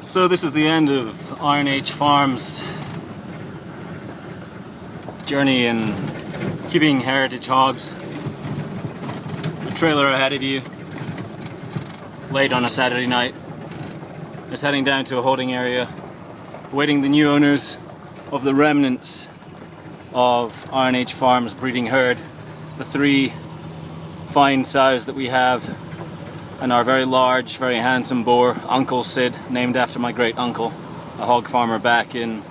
So this is the end of Iron Age Farms' journey in keeping heritage hogs. The trailer ahead of you, late on a Saturday night, is heading down to a holding area, awaiting the new owners of the remnants of Iron Age Farms' breeding herd. The three fine sows that we have, and our very large, very handsome boar, Uncle Sid, named after my great uncle, a hog farmer back in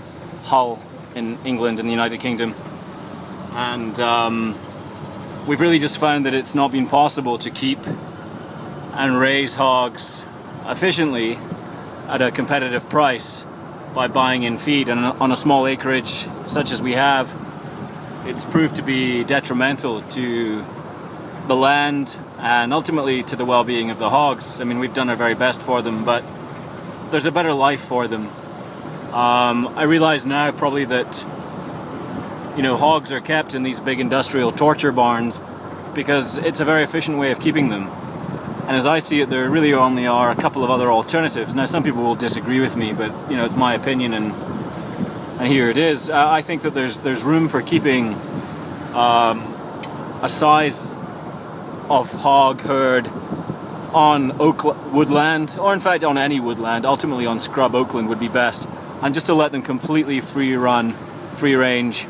Hull in England in the United Kingdom. And we've really just found that it's not been possible to keep and raise hogs efficiently at a competitive price by buying in feed. And on a small acreage such as we have, it's proved to be detrimental to the land and ultimately to the well-being of the hogs. I mean, we've done our very best for them, but there's a better life for them. I realize now probably that, hogs are kept in these big industrial torture barns because it's a very efficient way of keeping them. And as I see it, there really only are a couple of other alternatives. Now, some people will disagree with me, but it's my opinion, and here it is. I think that there's room for keeping a size of hog herd on woodland, or in fact on any woodland. Ultimately on scrub oakland would be best, and just to let them completely free range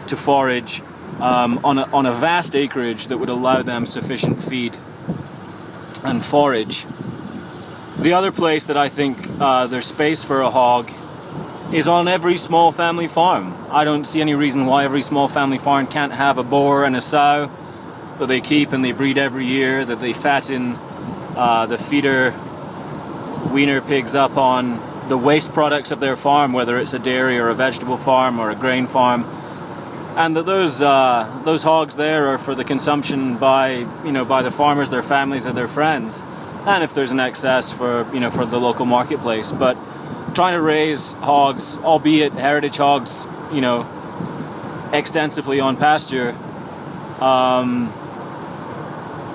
to forage on a vast acreage that would allow them sufficient feed and forage. The other place that I think there's space for a hog is on every small family farm. I don't see any reason why every small family farm can't have a boar and a sow that they keep and they breed every year, that they fatten the feeder weaner pigs up on the waste products of their farm, whether it's a dairy or a vegetable farm or a grain farm, and that those hogs there are for the consumption by the farmers, their families, and their friends, and if there's an excess for the local marketplace. But trying to raise hogs, albeit heritage hogs, extensively on pasture,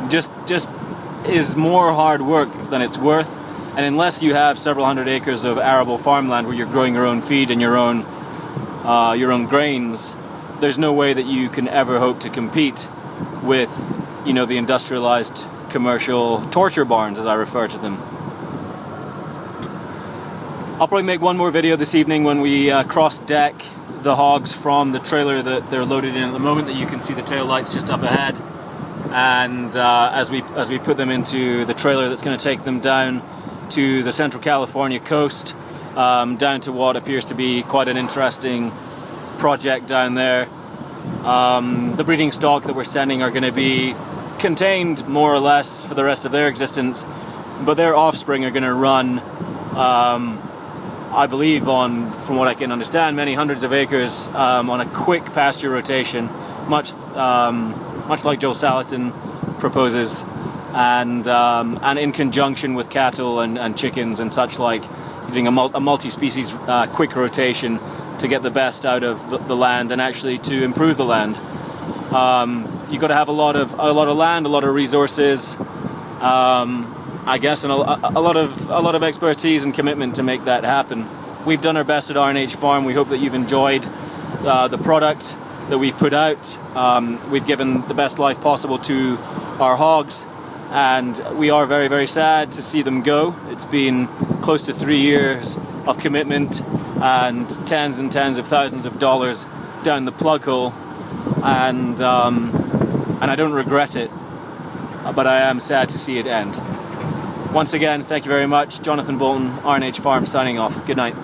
just is more hard work than it's worth. And unless you have several hundred acres of arable farmland where you're growing your own feed and your own grains, there's no way that you can ever hope to compete with the industrialized commercial torture barns, as I refer to them. I'll probably make one more video this evening when we cross-deck the hogs from the trailer that they're loaded in at the moment, that you can see the tail lights just up ahead. And as we put them into the trailer that's going to take them down to the Central California coast, down to what appears to be quite an interesting project down there. The breeding stock that we're sending are going to be contained more or less for the rest of their existence, but their offspring are going to run, I believe, from what I can understand, many hundreds of acres on a quick pasture rotation, much like Joel Salatin proposes, and in conjunction with cattle and chickens and such like, doing a multi-species quick rotation to get the best out of the land and actually to improve the land. You've got to have a lot of land, a lot of resources, I guess, and a lot of expertise and commitment to make that happen. We've done our best at Iron Age Farm. We hope that you've enjoyed the product that we've put out. We've given the best life possible to our hogs, and we are very, very sad to see them go. It's been close to 3 years of commitment and tens of thousands of dollars down the plug hole, and I don't regret it, but I am sad to see it end. Once again, thank you very much. Jonathan Bolton, Iron Age Farm, signing off. Good night.